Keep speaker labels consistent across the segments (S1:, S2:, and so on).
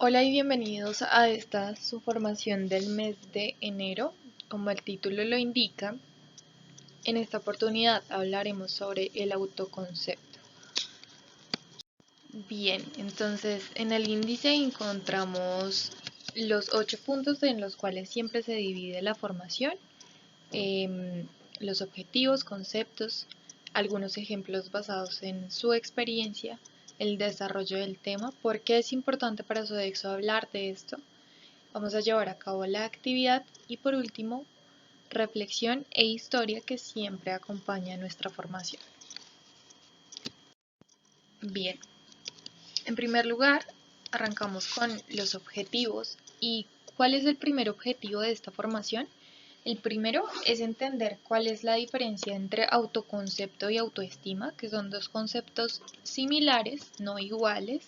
S1: Hola y bienvenidos a esta su formación del mes de enero. Como el título lo indica, en esta oportunidad hablaremos sobre el autoconcepto. Bien, entonces en el índice encontramos los 8 puntos en los cuales siempre se divide la formación, los objetivos, conceptos, algunos ejemplos basados en su experiencia, el desarrollo del tema, por qué es importante para Sodexo hablar de esto. Vamos a llevar a cabo la actividad y por último, reflexión e historia que siempre acompaña nuestra formación. Bien, en primer lugar, arrancamos con los objetivos. ¿Y cuál es el primer objetivo de esta formación? El primero es entender cuál es la diferencia entre autoconcepto y autoestima, que son dos conceptos similares, no iguales.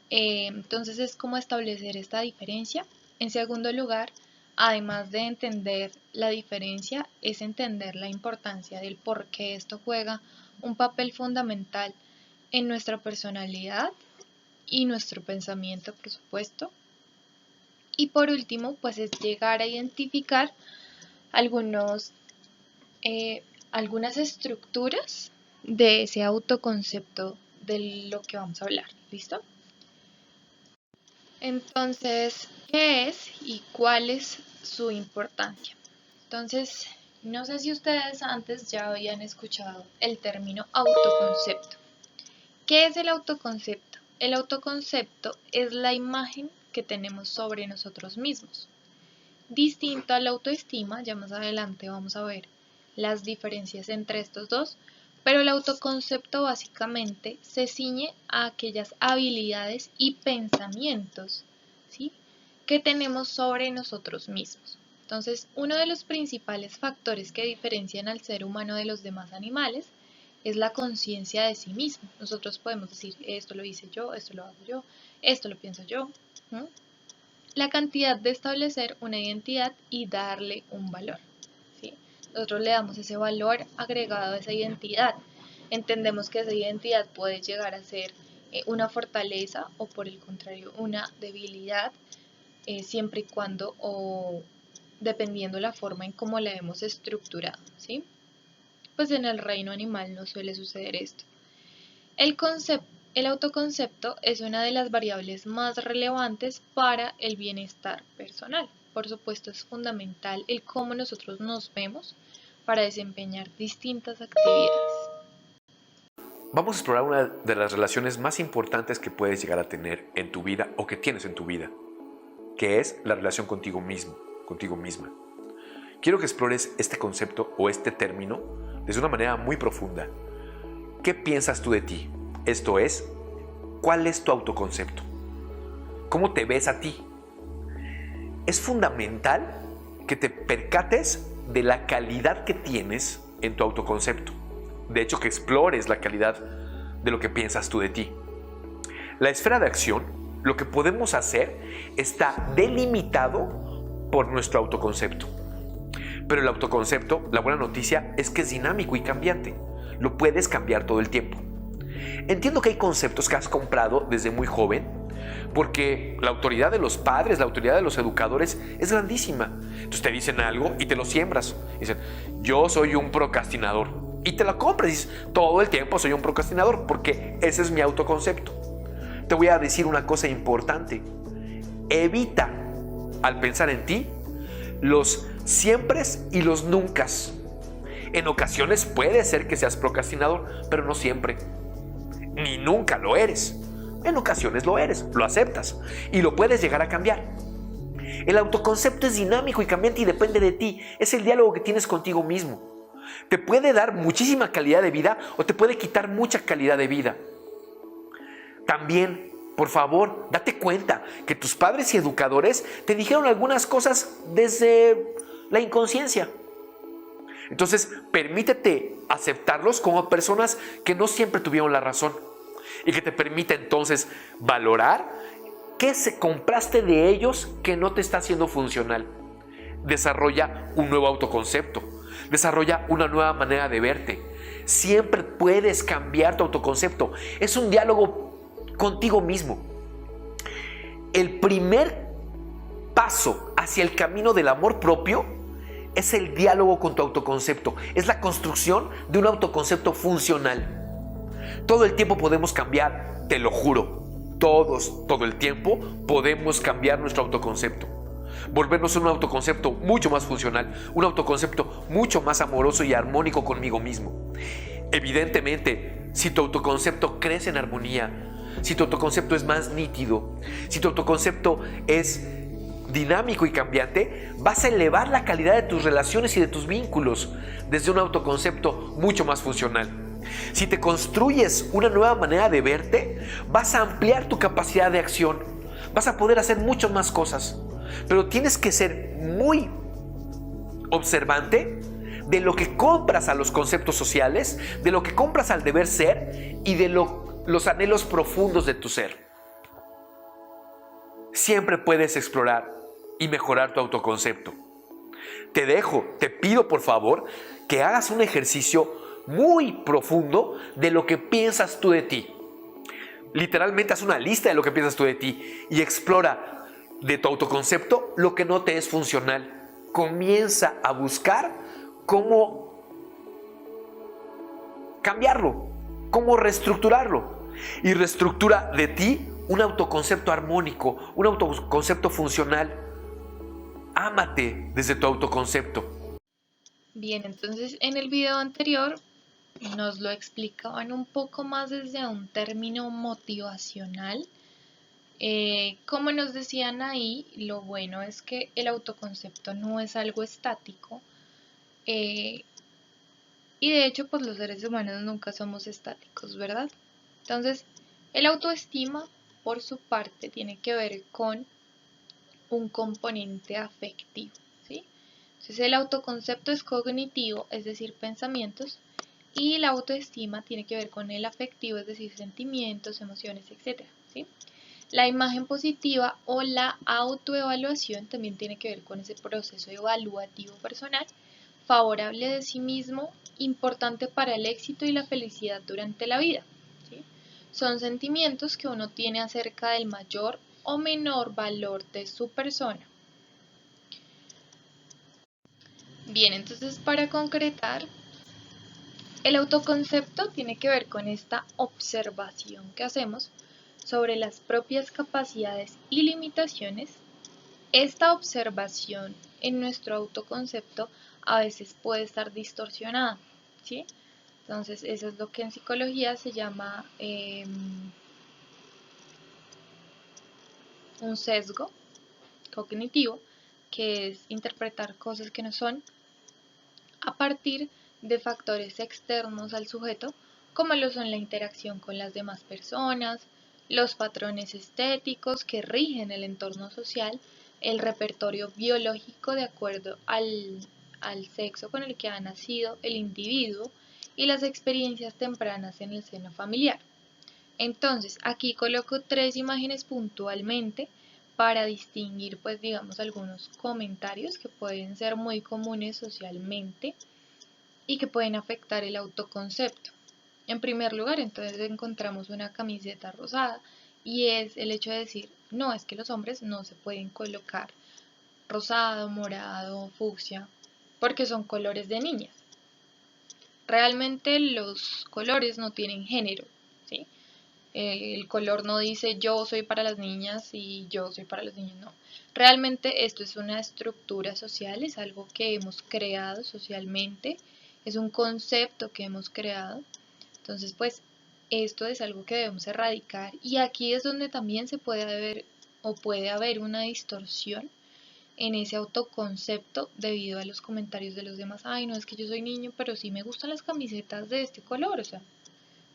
S1: Entonces es como establecer esta diferencia. En segundo lugar, además de entender la diferencia, es entender la importancia del por qué esto juega un papel fundamental en nuestra personalidad y nuestro pensamiento, por supuesto. Y por último, pues es llegar a identificar algunas estructuras de ese autoconcepto de lo que vamos a hablar. ¿Listo? Entonces, ¿qué es y cuál es su importancia? Entonces, no sé si ustedes antes ya habían escuchado el término autoconcepto. ¿Qué es el autoconcepto? El autoconcepto es la imagen que tenemos sobre nosotros mismos. Distinto a la autoestima, ya más adelante vamos a ver las diferencias entre estos dos, pero el autoconcepto básicamente se ciñe a aquellas habilidades y pensamientos, ¿sí?, que tenemos sobre nosotros mismos. Entonces, uno de los principales factores que diferencian al ser humano de los demás animales es la conciencia de sí mismo. Nosotros podemos decir, esto lo hice yo, esto lo hago yo, esto lo pienso yo. La cantidad de establecer una identidad y darle un valor. ¿Sí? Nosotros le damos ese valor agregado a esa identidad. Entendemos que esa identidad puede llegar a ser una fortaleza o por el contrario una debilidad, siempre y cuando o dependiendo la forma en cómo la hemos estructurado, ¿sí? Pues en el reino animal no suele suceder esto. El autoconcepto es una de las variables más relevantes para el bienestar personal. Por supuesto, es fundamental el cómo nosotros nos vemos para desempeñar distintas actividades.
S2: Vamos a explorar una de las relaciones más importantes que puedes llegar a tener en tu vida o que tienes en tu vida, que es la relación contigo mismo, contigo misma. Quiero que explores este concepto o este término desde una manera muy profunda. ¿Qué piensas tú de ti? Esto es, ¿cuál es tu autoconcepto? ¿Cómo te ves a ti? Es fundamental que te percates de la calidad que tienes en tu autoconcepto. De hecho, que explores la calidad de lo que piensas tú de ti. La esfera de acción, lo que podemos hacer, está delimitado por nuestro autoconcepto. Pero el autoconcepto, la buena noticia es que es dinámico y cambiante. Lo puedes cambiar todo el tiempo. Entiendo que hay conceptos que has comprado desde muy joven, porque la autoridad de los padres, la autoridad de los educadores es grandísima. Entonces te dicen algo y te lo siembras. Dicen, yo soy un procrastinador. Y te lo compras y dices, todo el tiempo soy un procrastinador, porque ese es mi autoconcepto. Te voy a decir una cosa importante. Evita, al pensar en ti, los siempres y los nuncas. En ocasiones puede ser que seas procrastinador, pero no siempre. Ni nunca lo eres. En ocasiones lo eres, lo aceptas y lo puedes llegar a cambiar. El autoconcepto es dinámico y cambiante y depende de ti. Es el diálogo que tienes contigo mismo. Te puede dar muchísima calidad de vida o te puede quitar mucha calidad de vida. También, por favor, date cuenta que tus padres y educadores te dijeron algunas cosas desde la inconsciencia. Entonces, permítete aceptarlos como personas que no siempre tuvieron la razón y que te permite entonces valorar qué se compraste de ellos que no te está haciendo funcional. Desarrolla un nuevo autoconcepto, desarrolla una nueva manera de verte. Siempre puedes cambiar tu autoconcepto. Es un diálogo contigo mismo. el primer paso hacia el camino del amor propio es el diálogo con tu autoconcepto. Es la construcción de un autoconcepto funcional. Todo el tiempo podemos cambiar, te lo juro. Todo el tiempo podemos cambiar nuestro autoconcepto. Volvernos un autoconcepto mucho más funcional, un autoconcepto mucho más amoroso y armónico conmigo mismo. Evidentemente, si tu autoconcepto crece en armonía, si tu autoconcepto es más nítido, si tu autoconcepto es dinámico y cambiante, vas a elevar la calidad de tus relaciones y de tus vínculos desde un autoconcepto mucho más funcional. Si te construyes una nueva manera de verte, vas a ampliar tu capacidad de acción, vas a poder hacer muchas más cosas, pero tienes que ser muy observante de lo que compras a los conceptos sociales, de lo que compras al deber ser y de los anhelos profundos de tu ser. Siempre puedes explorar y mejorar tu autoconcepto. Te pido por favor que hagas un ejercicio muy profundo de lo que piensas tú de ti. Literalmente haz una lista de lo que piensas tú de ti y explora de tu autoconcepto lo que no te es funcional. Comienza a buscar cómo cambiarlo, cómo reestructurarlo. Y reestructura de ti un autoconcepto armónico, un autoconcepto funcional. Ámate desde tu autoconcepto.
S1: Bien, entonces en el video anterior nos lo explicaban un poco más desde un término motivacional. Como nos decían ahí, lo bueno es que el autoconcepto no es algo estático. Y de hecho, pues los seres humanos nunca somos estáticos, ¿verdad? Entonces, el autoestima, por su parte, tiene que ver con un componente afectivo, ¿sí? Entonces, el autoconcepto es cognitivo, es decir, pensamientos, y la autoestima tiene que ver con el afectivo, es decir, sentimientos, emociones, etc., ¿sí? La imagen positiva o la autoevaluación también tiene que ver con ese proceso evaluativo personal, favorable de sí mismo, importante para el éxito y la felicidad durante la vida, ¿sí? Son sentimientos que uno tiene acerca del mayor o menor valor de su persona. Bien, entonces para concretar, el autoconcepto tiene que ver con esta observación que hacemos sobre las propias capacidades y limitaciones. Esta observación en nuestro autoconcepto a veces puede estar distorsionada, ¿sí? Entonces eso es lo que en psicología se llama un sesgo cognitivo, que es interpretar cosas que no son a partir de factores externos al sujeto, como lo son la interacción con las demás personas, los patrones estéticos que rigen el entorno social, el repertorio biológico de acuerdo al sexo con el que ha nacido el individuo y las experiencias tempranas en el seno familiar. Entonces, aquí coloco 3 imágenes puntualmente para distinguir, pues digamos, algunos comentarios que pueden ser muy comunes socialmente y que pueden afectar el autoconcepto. En primer lugar, entonces encontramos una camiseta rosada y es el hecho de decir, no, es que los hombres no se pueden colocar rosado, morado, fucsia, porque son colores de niñas. Realmente los colores no tienen género, ¿sí? El color no dice yo soy para las niñas y yo soy para los niños, no. Realmente esto es una estructura social, es algo que hemos creado socialmente, es un concepto que hemos creado. Entonces, pues, esto es algo que debemos erradicar y aquí es donde también se puede haber una distorsión en ese autoconcepto debido a los comentarios de los demás. Ay, no, es que yo soy niño, pero sí me gustan las camisetas de este color, o sea,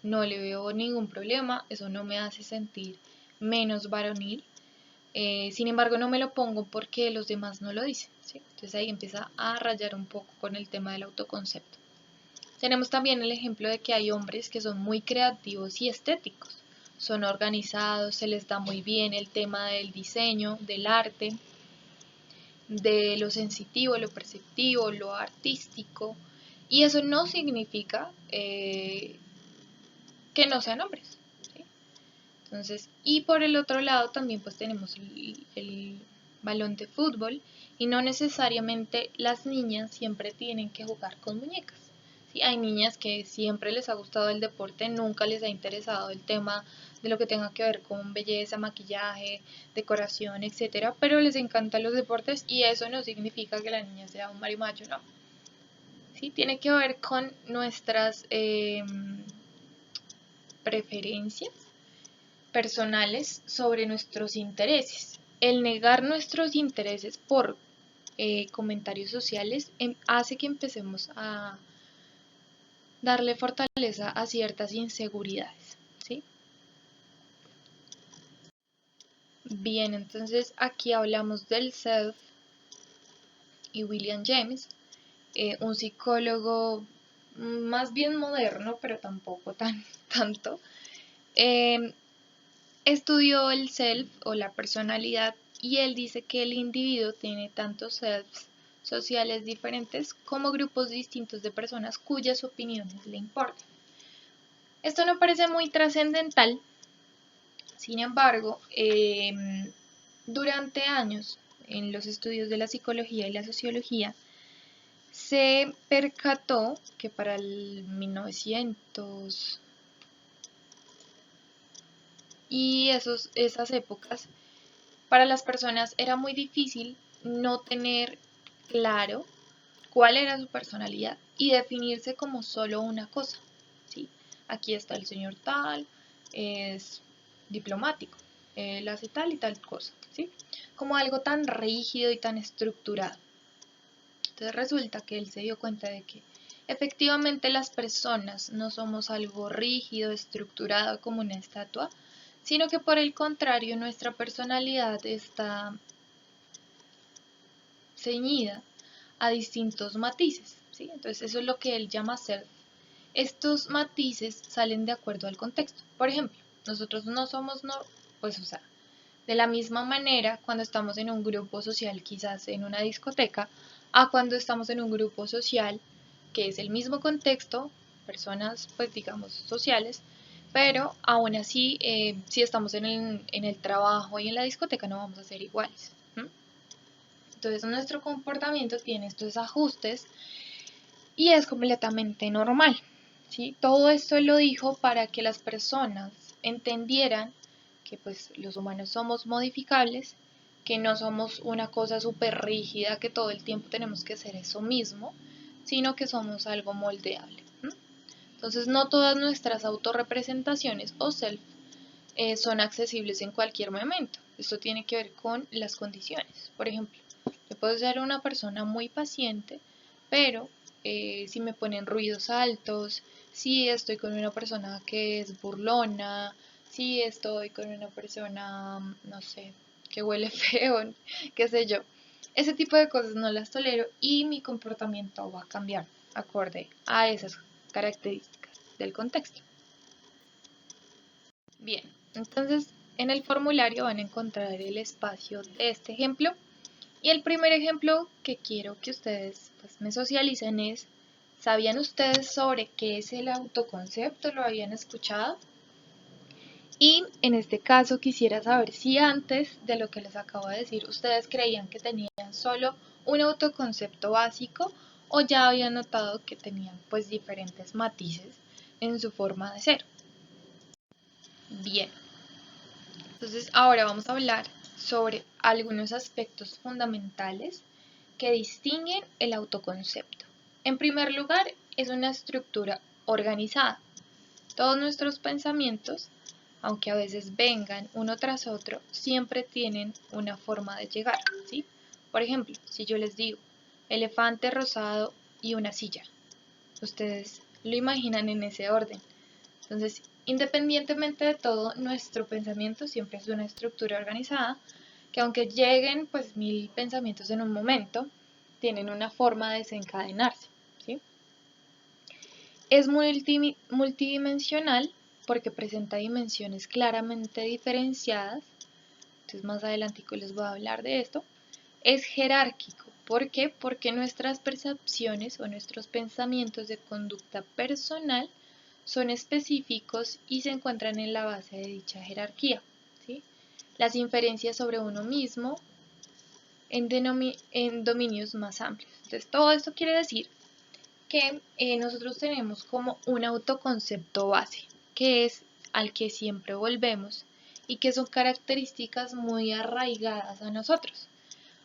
S1: no le veo ningún problema, eso no me hace sentir menos varonil. Sin embargo, no me lo pongo porque los demás no lo dicen, ¿sí? Entonces ahí empieza a rayar un poco con el tema del autoconcepto. Tenemos también el ejemplo de que hay hombres que son muy creativos y estéticos, son organizados, se les da muy bien el tema del diseño, del arte, de lo sensitivo, lo perceptivo, lo artístico, y eso no significa que no sean hombres, ¿sí? Entonces, y por el otro lado también pues tenemos el balón de fútbol, y no necesariamente las niñas siempre tienen que jugar con muñecas. Sí, hay niñas que siempre les ha gustado el deporte, nunca les ha interesado el tema de lo que tenga que ver con belleza, maquillaje, decoración, etcétera, pero les encantan los deportes y eso no significa que la niña sea un marimacho, no. Sí, tiene que ver con nuestras preferencias personales sobre nuestros intereses. El negar nuestros intereses por comentarios sociales hace que empecemos a darle fortaleza a ciertas inseguridades, ¿sí? Bien, entonces aquí hablamos del self y William James, un psicólogo más bien moderno, pero tampoco tanto, eh, estudió el self o la personalidad y él dice que el individuo tiene tantos selves sociales diferentes como grupos distintos de personas cuyas opiniones le importan. Esto no parece muy trascendental, sin embargo, durante años en los estudios de la psicología y la sociología se percató que para el 1900 y esas épocas, para las personas era muy difícil no tener claro cuál era su personalidad y definirse como solo una cosa. ¿Sí? Aquí está el señor tal, es diplomático, él hace tal y tal cosa. ¿Sí? Como algo tan rígido y tan estructurado. Entonces resulta que él se dio cuenta de que efectivamente las personas no somos algo rígido, estructurado como una estatua, sino que por el contrario nuestra personalidad está ceñida a distintos matices, ¿sí? Entonces eso es lo que él llama self. Estos matices salen de acuerdo al contexto. Por ejemplo, nosotros no somos, no, pues o sea, de la misma manera cuando estamos en un grupo social, quizás en una discoteca, a cuando estamos en un grupo social que es el mismo contexto, personas pues digamos sociales, pero aún así si estamos en el trabajo y en la discoteca no vamos a ser iguales. Entonces nuestro comportamiento tiene estos ajustes y es completamente normal. ¿Sí? Todo esto él lo dijo para que las personas entendieran que pues los humanos somos modificables, que no somos una cosa súper rígida, que todo el tiempo tenemos que ser eso mismo, sino que somos algo moldeable. Entonces no todas nuestras autorrepresentaciones o self son accesibles en cualquier momento. Esto tiene que ver con las condiciones. Por ejemplo, yo puedo ser una persona muy paciente, pero si me ponen ruidos altos, si estoy con una persona que es burlona, si estoy con una persona, no sé, que huele feo, qué sé yo. Ese tipo de cosas no las tolero y mi comportamiento va a cambiar acorde a esas características del contexto. Bien, entonces en el formulario van a encontrar el espacio de este ejemplo y el primer ejemplo que quiero que ustedes pues, me socialicen es, ¿sabían ustedes sobre qué es el autoconcepto? ¿Lo habían escuchado? Y en este caso quisiera saber si antes de lo que les acabo de decir, ustedes creían que tenían solo un autoconcepto básico o ya habían notado que tenían pues diferentes matices en su forma de ser. Bien, entonces ahora vamos a hablar sobre algunos aspectos fundamentales que distinguen el autoconcepto. En primer lugar, es una estructura organizada. Todos nuestros pensamientos, aunque a veces vengan uno tras otro, siempre tienen una forma de llegar, ¿sí? Por ejemplo, si yo les digo elefante rosado y una silla, ustedes lo imaginan en ese orden. Entonces, independientemente de todo, nuestro pensamiento siempre es una estructura organizada que aunque lleguen pues 1000 pensamientos en un momento, tienen una forma de desencadenarse, ¿sí? Es multidimensional porque presenta dimensiones claramente diferenciadas, entonces más adelante les voy a hablar de esto. Es jerárquico, ¿por qué? Porque nuestras percepciones o nuestros pensamientos de conducta personal son específicos y se encuentran en la base de dicha jerarquía, ¿sí? Las inferencias sobre uno mismo en dominios más amplios. Entonces, todo esto quiere decir que nosotros tenemos como un autoconcepto base, que es al que siempre volvemos y que son características muy arraigadas a nosotros.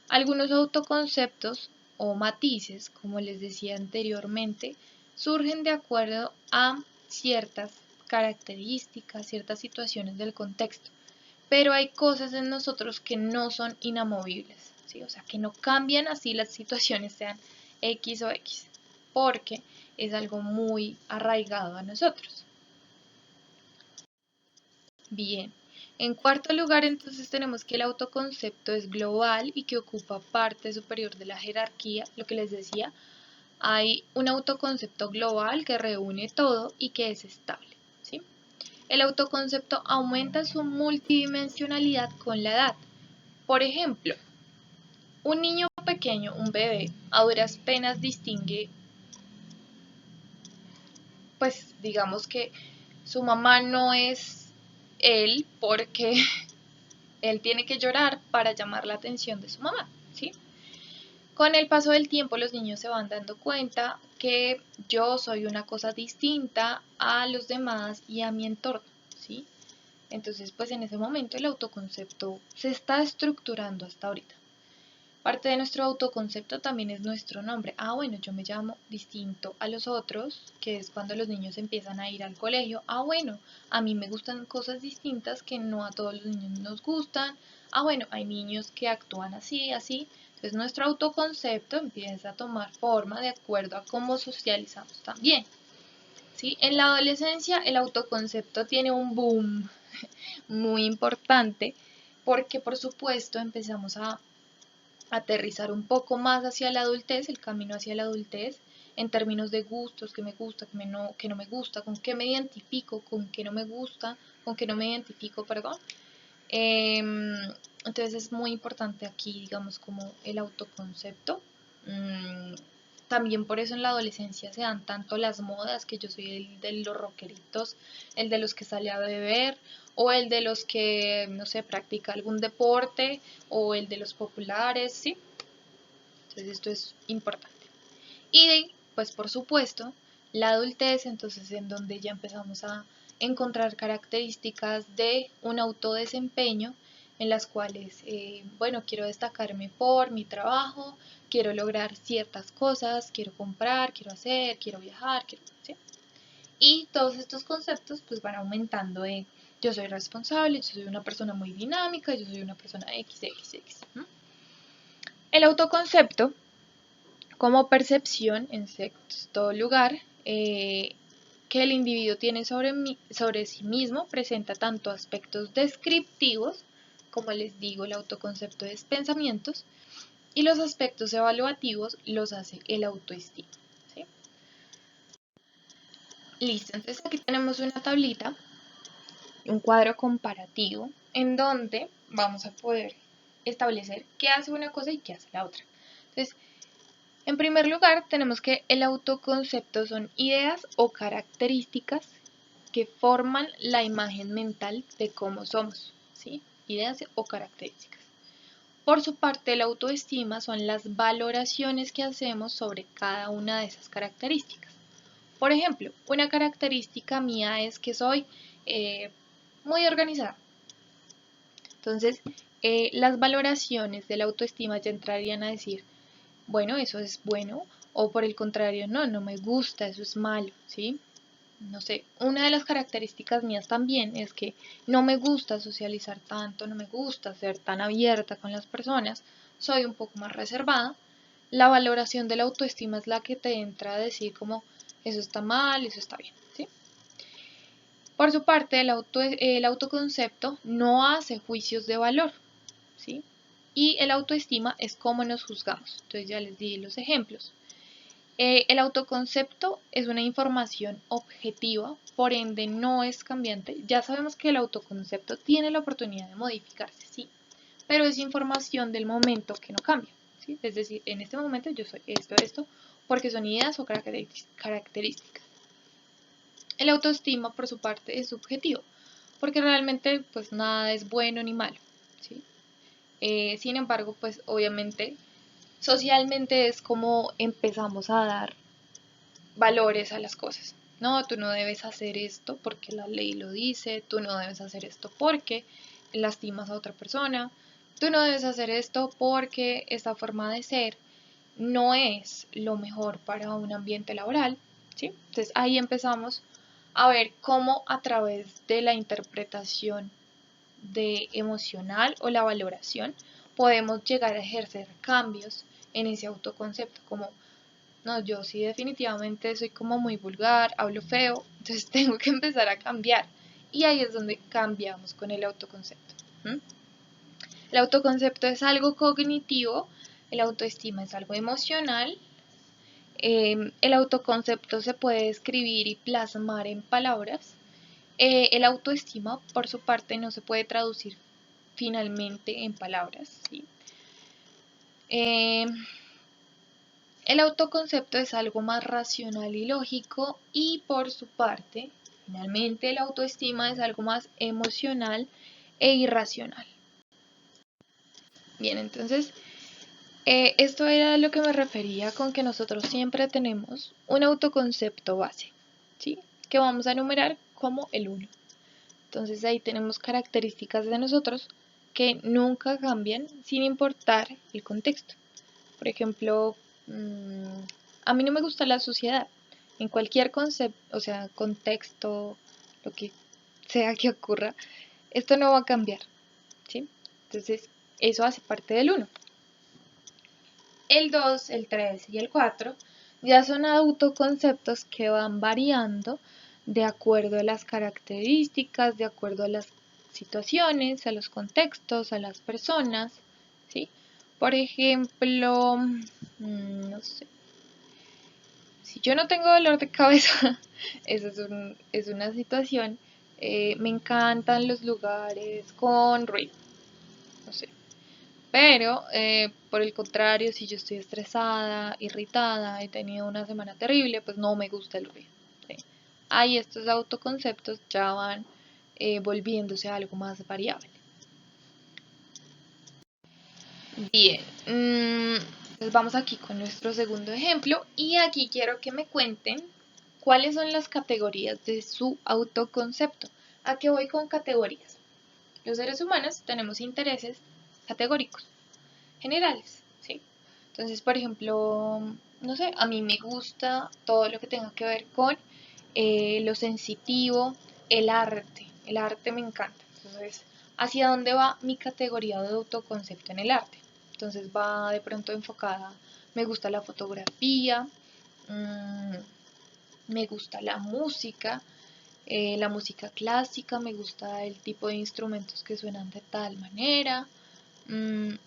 S1: Algunos autoconceptos o matices, como les decía anteriormente, surgen de acuerdo a ciertas características, ciertas situaciones del contexto, pero hay cosas en nosotros que no son inamovibles, ¿sí? O sea, que no cambian así las situaciones sean X o X, porque es algo muy arraigado a nosotros. Bien, en cuarto lugar entonces tenemos que el autoconcepto es global y que ocupa parte superior de la jerarquía, lo que les decía, hay un autoconcepto global que reúne todo y que es estable, ¿sí? El autoconcepto aumenta su multidimensionalidad con la edad. Por ejemplo, un niño pequeño, un bebé, a duras penas distingue, pues digamos que su mamá no es él porque él tiene que llorar para llamar la atención de su mamá, ¿sí? Con el paso del tiempo los niños se van dando cuenta que yo soy una cosa distinta a los demás y a mi entorno, ¿sí? Entonces, pues en ese momento el autoconcepto se está estructurando hasta ahorita. Parte de nuestro autoconcepto también es nuestro nombre. Ah, bueno, yo me llamo distinto a los otros, que es cuando los niños empiezan a ir al colegio. Ah, bueno, a mí me gustan cosas distintas que no a todos los niños nos gustan. Ah, bueno, hay niños que actúan así, así. Entonces nuestro autoconcepto empieza a tomar forma de acuerdo a cómo socializamos también. ¿Sí? En la adolescencia el autoconcepto tiene un boom muy importante porque por supuesto empezamos a aterrizar un poco más hacia la adultez, el camino hacia la adultez, en términos de gustos, que me gusta, que no me gusta, con qué me identifico, con qué no me gusta, con qué no me identifico, perdón. Entonces es muy importante aquí, digamos, como el autoconcepto. También por eso en la adolescencia se dan tanto las modas, que yo soy el de los rockeritos, el de los que sale a beber, o el de los que, no sé, practica algún deporte, o el de los populares, ¿sí? Entonces esto es importante. Y pues por supuesto, la adultez, entonces en donde ya empezamos a encontrar características de un autodesempeño en las cuales, bueno, quiero destacarme por mi trabajo, quiero lograr ciertas cosas, quiero comprar, quiero hacer, quiero viajar, ¿sí? Y todos estos conceptos pues van aumentando de yo soy responsable, yo soy una persona muy dinámica, yo soy una persona XXX. El autoconcepto como percepción, en sexto lugar, que el individuo tiene sobre sí mismo presenta tanto aspectos descriptivos, como les digo, el autoconcepto de pensamientos, y los aspectos evaluativos los hace el autoestima. ¿Sí? Listo, entonces aquí tenemos una tablita, un cuadro comparativo, en donde vamos a poder establecer qué hace una cosa y qué hace la otra. Entonces, en primer lugar, tenemos que el autoconcepto son ideas o características que forman la imagen mental de cómo somos, ¿sí? Ideas o características. Por su parte, la autoestima son las valoraciones que hacemos sobre cada una de esas características. Por ejemplo, una característica mía es que soy muy organizada. Entonces, las valoraciones de la autoestima ya entrarían a decir, bueno, eso es bueno, o por el contrario, no, no me gusta, eso es malo, ¿sí? No sé, una de las características mías también es que no me gusta socializar tanto, no me gusta ser tan abierta con las personas, soy un poco más reservada. La valoración de la autoestima es la que te entra a decir como eso está mal, eso está bien, ¿sí? Por su parte, el autoconcepto no hace juicios de valor, ¿sí? Y el autoestima es cómo nos juzgamos. Entonces ya les di los ejemplos. El autoconcepto es una información objetiva, por ende no es cambiante. Ya sabemos que el autoconcepto tiene la oportunidad de modificarse, sí, pero es información del momento que no cambia, ¿sí? Es decir, en este momento yo soy esto, porque son ideas o características. El autoestima, por su parte, es subjetivo, porque realmente pues nada es bueno ni malo, ¿sí? Sin embargo, pues obviamente socialmente es como empezamos a dar valores a las cosas. No, tú no debes hacer esto porque la ley lo dice, tú no debes hacer esto porque lastimas a otra persona, tú no debes hacer esto porque esta forma de ser no es lo mejor para un ambiente laboral, ¿sí? Entonces ahí empezamos a ver cómo a través de la interpretación de emocional o la valoración podemos llegar a ejercer cambios en ese autoconcepto, como no, yo sí definitivamente soy como muy vulgar, hablo feo, entonces tengo que empezar a cambiar. Y ahí es donde cambiamos con el autoconcepto. ¿Mm? El autoconcepto es algo cognitivo, el autoestima es algo emocional. El autoconcepto se puede escribir y plasmar en palabras. El autoestima, por su parte, no se puede traducir finalmente en palabras. ¿Sí? Eh, El autoconcepto es algo más racional y lógico y por su parte, finalmente el autoestima es algo más emocional e irracional. Bien, entonces esto era a lo que me refería con que nosotros siempre tenemos un autoconcepto base, ¿sí? Que vamos a enumerar como el uno. Entonces ahí tenemos características de nosotros que nunca cambian sin importar el contexto. Por ejemplo, a mí no me gusta la suciedad. En cualquier concepto, o sea, contexto, lo que sea que ocurra, esto no va a cambiar, ¿sí? Entonces, eso hace parte del uno. El 2, el 3 y el 4 ya son autoconceptos que van variando de acuerdo a las características, de acuerdo a las situaciones, a los contextos, a las personas, ¿sí? Por ejemplo, no sé, si yo no tengo dolor de cabeza, eso es una situación, me encantan los lugares con ruido, no sé. Pero, por el contrario, si yo estoy estresada, irritada, he tenido una semana terrible, pues no me gusta el ruido. ¿Sí? Ahí estos autoconceptos ya van volviéndose algo más variable. Bien, entonces vamos aquí con nuestro segundo ejemplo y aquí quiero que me cuenten cuáles son las categorías de su autoconcepto. ¿A qué voy con categorías? Los seres humanos tenemos intereses categóricos, generales, ¿sí? Entonces, por ejemplo, no sé, a mí me gusta todo lo que tenga que ver con lo sensitivo, el arte. El arte me encanta. Entonces, ¿hacia dónde va mi categoría de autoconcepto en el arte? Entonces va de pronto enfocada, me gusta la fotografía, mmm, me gusta la música clásica, me gusta el tipo de instrumentos que suenan de tal manera.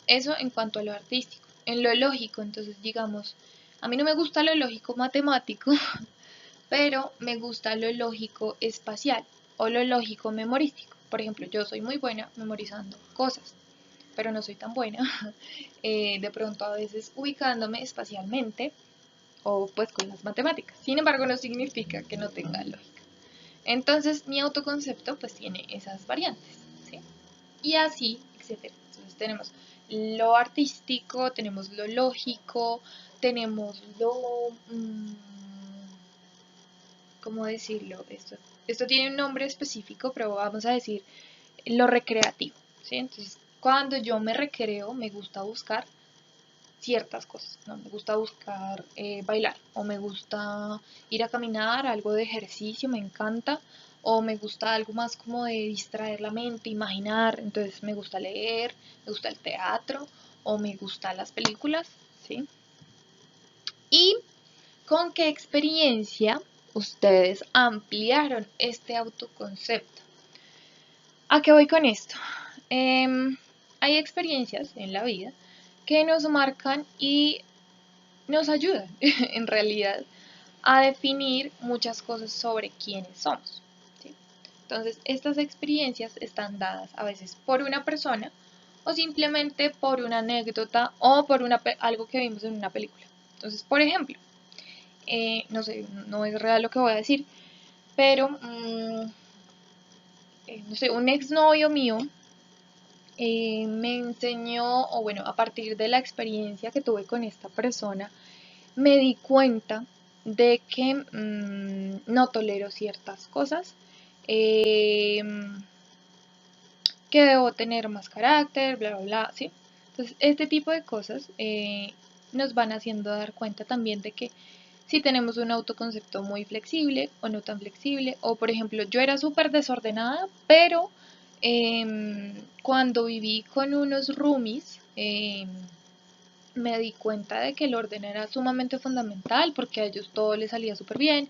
S1: Eso en cuanto a lo artístico. En lo lógico, entonces digamos, a mí no me gusta lo lógico matemático, pero me gusta lo lógico espacial o lo lógico memorístico. Por ejemplo, yo soy muy buena memorizando cosas, pero no soy tan buena de pronto a veces ubicándome espacialmente o pues con las matemáticas. Sin embargo, no significa que no tenga lógica. Entonces, mi autoconcepto pues tiene esas variantes, ¿sí? Y así, etcétera. Entonces tenemos lo artístico, tenemos lo lógico, tenemos lo... ¿cómo decirlo? Esto tiene un nombre específico, pero vamos a decir lo recreativo, ¿sí? Entonces, cuando yo me recreo, me gusta buscar ciertas cosas, ¿no? Me gusta buscar bailar, o me gusta ir a caminar, algo de ejercicio, me encanta, o me gusta algo más como de distraer la mente, imaginar, entonces me gusta leer, me gusta el teatro, o me gustan las películas, ¿sí? ¿Y con qué experiencia ustedes ampliaron este autoconcepto? ¿A qué voy con esto? Hay experiencias en la vida que nos marcan y nos ayudan en realidad a definir muchas cosas sobre quiénes somos. ¿Sí? Entonces, estas experiencias están dadas a veces por una persona o simplemente por una anécdota o por algo que vimos en una película. Entonces, por ejemplo, no sé, no es real lo que voy a decir, pero, no sé, un exnovio mío me enseñó, o bueno, a partir de la experiencia que tuve con esta persona, me di cuenta de que no tolero ciertas cosas, eh, que debo tener más carácter, bla, bla, bla, ¿sí? Entonces, este tipo de cosas nos van haciendo dar cuenta también de que si tenemos un autoconcepto muy flexible o no tan flexible, o por ejemplo, yo era súper desordenada, pero cuando viví con unos roomies, me di cuenta de que el orden era sumamente fundamental porque a ellos todo les salía súper bien,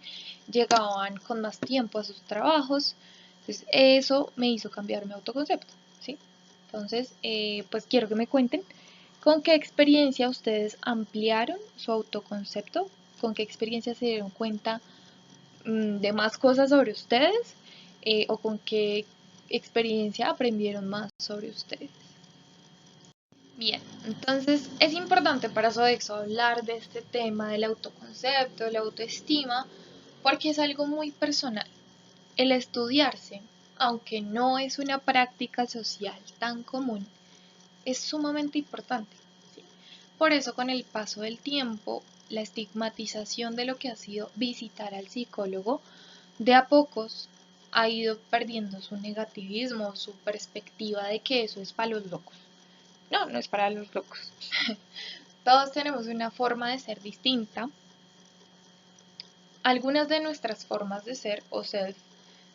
S1: llegaban con más tiempo a sus trabajos, entonces eso me hizo cambiar mi autoconcepto, ¿sí? Entonces, pues quiero que me cuenten con qué experiencia ustedes ampliaron su autoconcepto, con qué experiencia se dieron cuenta de más cosas sobre ustedes, o con qué experiencia aprendieron más sobre ustedes. Bien, entonces es importante para Sodexo hablar de este tema del autoconcepto, de la autoestima, porque es algo muy personal. El estudiarse, aunque no es una práctica social tan común, es sumamente importante, ¿sí? Por eso, con el paso del tiempo, la estigmatización de lo que ha sido visitar al psicólogo, de a pocos ha ido perdiendo su negativismo, su perspectiva de que eso es para los locos. No, no es para los locos. Todos tenemos una forma de ser distinta. Algunas de nuestras formas de ser o self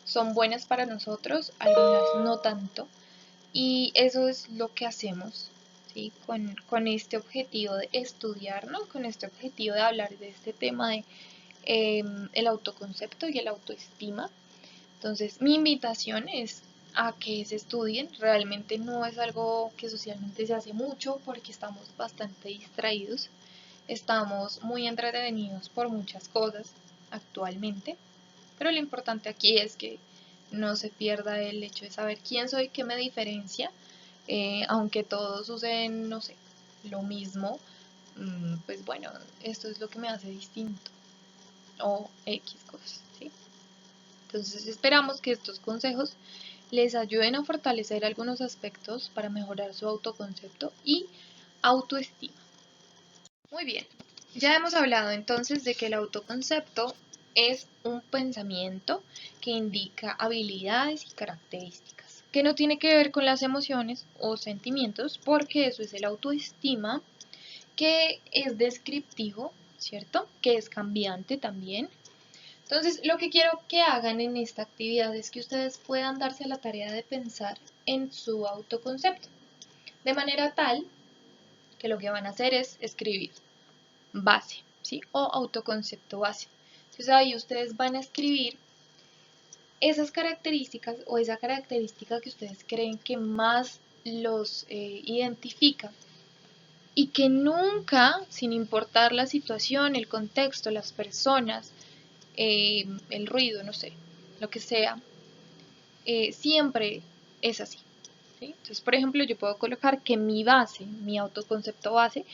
S1: son buenas para nosotros, algunas no tanto. Y eso es lo que hacemos, ¿sí? Con este objetivo de estudiar, ¿no? Con este objetivo de hablar de este tema de el autoconcepto y el autoestima. Entonces, mi invitación es a que se estudien. Realmente no es algo que socialmente se hace mucho porque estamos bastante distraídos. Estamos muy entretenidos por muchas cosas actualmente. Pero lo importante aquí es que no se pierda el hecho de saber quién soy, qué me diferencia. Aunque todos usen, no sé, lo mismo, pues bueno, esto es lo que me hace distinto. O X cosas, ¿sí? Entonces esperamos que estos consejos les ayuden a fortalecer algunos aspectos para mejorar su autoconcepto y autoestima. Muy bien, ya hemos hablado entonces de que el autoconcepto es un pensamiento que indica habilidades y características, que no tiene que ver con las emociones o sentimientos, porque eso es el autoestima, que es descriptivo, ¿cierto? Que es cambiante también. Entonces, lo que quiero que hagan en esta actividad es que ustedes puedan darse la tarea de pensar en su autoconcepto, de manera tal que lo que van a hacer es escribir base, ¿sí? O autoconcepto base. Entonces ahí ustedes van a escribir esas características o esa característica que ustedes creen que más los identifica y que nunca, sin importar la situación, el contexto, las personas, el ruido, no sé, lo que sea, siempre es así, ¿sí? Entonces, por ejemplo, yo puedo colocar que mi base, mi autoconcepto base,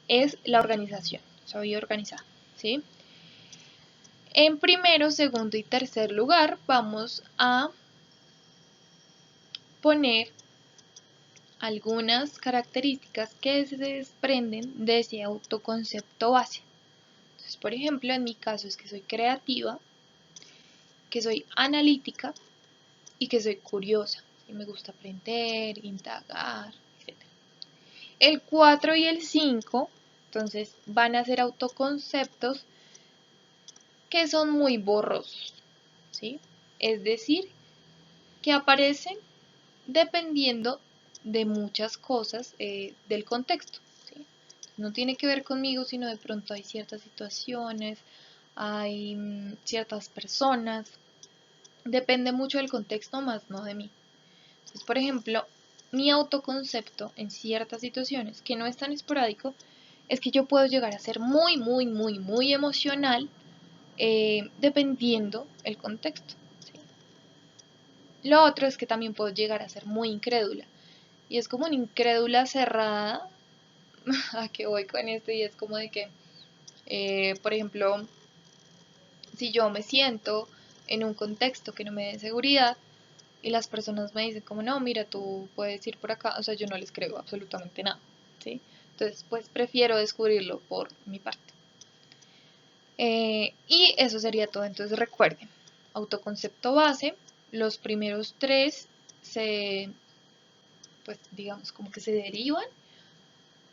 S1: es la organización. Soy organizada, ¿sí? En primero, segundo y tercer lugar vamos a poner algunas características que se desprenden de ese autoconcepto base. Entonces, por ejemplo, en mi caso es que soy creativa, que soy analítica y que soy curiosa. Y me gusta aprender, indagar, etc. El 4 y el 5, entonces, van a ser autoconceptos que son muy borrosos, ¿sí? Es decir, que aparecen dependiendo de muchas cosas del contexto, ¿sí? No tiene que ver conmigo, sino de pronto hay ciertas situaciones, hay ciertas personas, depende mucho del contexto, más no de mí. Entonces, por ejemplo, mi autoconcepto en ciertas situaciones, que no es tan esporádico, es que yo puedo llegar a ser muy, muy, muy, muy emocional dependiendo el contexto, ¿sí? Lo otro es que también puedo llegar a ser muy incrédula. Y es como una incrédula cerrada. ¿A qué voy con esto? Y es como de que, por ejemplo, si yo me siento en un contexto que no me dé seguridad y las personas me dicen como no, mira, tú puedes ir por acá, o sea, yo no les creo absolutamente nada, ¿sí? Entonces, pues prefiero descubrirlo por mi parte. Y eso sería todo. Entonces recuerden, autoconcepto base, los primeros 3 pues digamos como que se derivan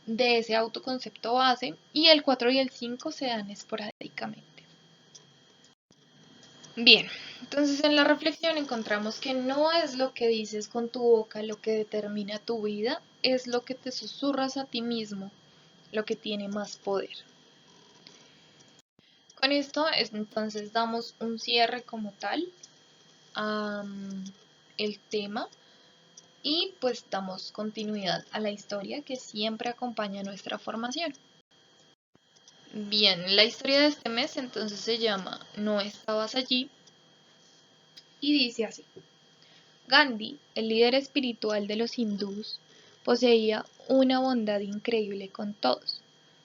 S1: de ese autoconcepto base y el 4 y el 5 se dan esporádicamente. Bien, entonces en la reflexión encontramos que no es lo que dices con tu boca lo que determina tu vida, es lo que te susurras a ti mismo lo que tiene más poder. Con esto entonces damos un cierre como tal a el tema y pues damos continuidad a la historia que siempre acompaña nuestra formación. Bien, la historia de este mes entonces se llama No estabas allí y dice así. Gandhi, el líder espiritual de los hindús, poseía una bondad increíble con todos.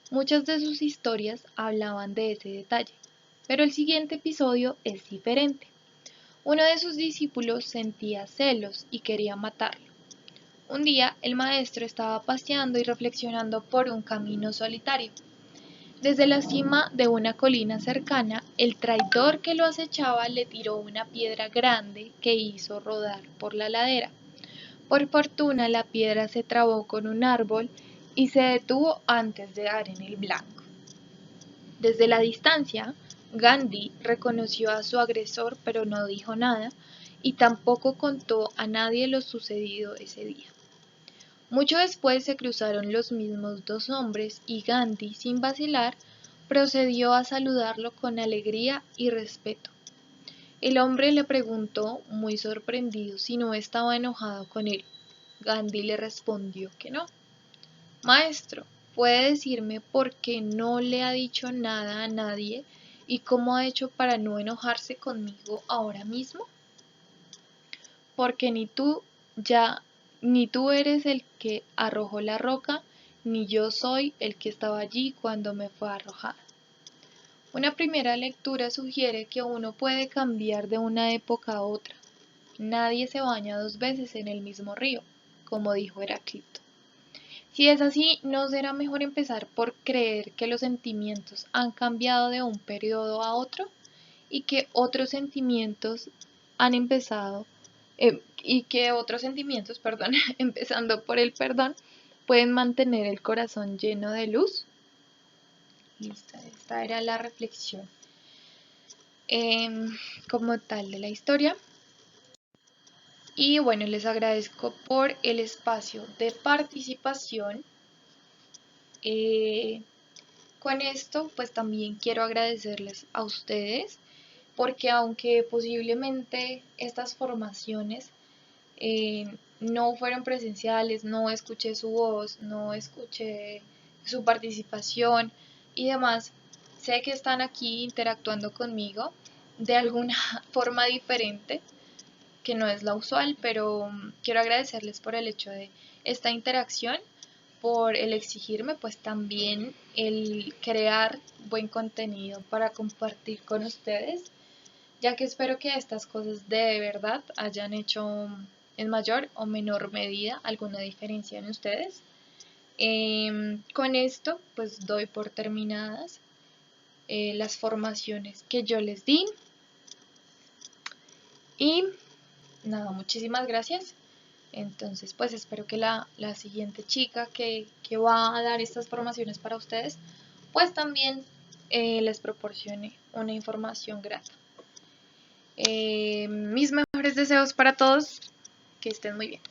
S1: Muchas de sus historias hablaban de ese detalle, pero el siguiente episodio es diferente. Uno de sus discípulos sentía celos y quería matarlo. Un día el maestro estaba paseando y reflexionando por un camino solitario. Desde la cima de una colina cercana, el traidor que lo acechaba le tiró una piedra grande que hizo rodar por la ladera. Por fortuna la piedra se trabó con un árbol y se detuvo antes de dar en el blanco. Desde la distancia, Gandhi reconoció a su agresor pero no dijo nada y tampoco contó a nadie lo sucedido ese día. Mucho después se cruzaron los mismos dos hombres y Gandhi, sin vacilar, procedió a saludarlo con alegría y respeto. El hombre le preguntó, muy sorprendido, si no estaba enojado con él. Gandhi le respondió que no. Maestro, ¿puede decirme por qué no le ha dicho nada a nadie y cómo ha hecho para no enojarse conmigo ahora mismo? Porque ni tú eres el que arrojó la roca, ni yo soy el que estaba allí cuando me fue arrojada. Una primera lectura sugiere que uno puede cambiar de una época a otra. Nadie se baña 2 veces en el mismo río, como dijo Heráclito. Si es así, ¿no será mejor empezar por creer que los sentimientos han cambiado de un periodo a otro y que otros sentimientos han empezado empezando por el perdón, pueden mantener el corazón lleno de luz? Listo, esta era la reflexión como tal de la historia. Y bueno, les agradezco por el espacio de participación. Con esto, pues también quiero agradecerles a ustedes, porque aunque posiblemente estas formaciones no fueron presenciales, no escuché su voz, no escuché su participación y demás, sé que están aquí interactuando conmigo de alguna forma diferente, que no es la usual, pero quiero agradecerles por el hecho de esta interacción, por el exigirme pues también el crear buen contenido para compartir con ustedes, ya que espero que estas cosas de verdad hayan hecho en mayor o menor medida alguna diferencia en ustedes. Con esto pues doy por terminadas las formaciones que yo les di y nada, muchísimas gracias. Entonces pues espero que la siguiente chica que va a dar estas formaciones para ustedes pues también les proporcione una información grata. Mis mejores deseos para todos, que estén muy bien.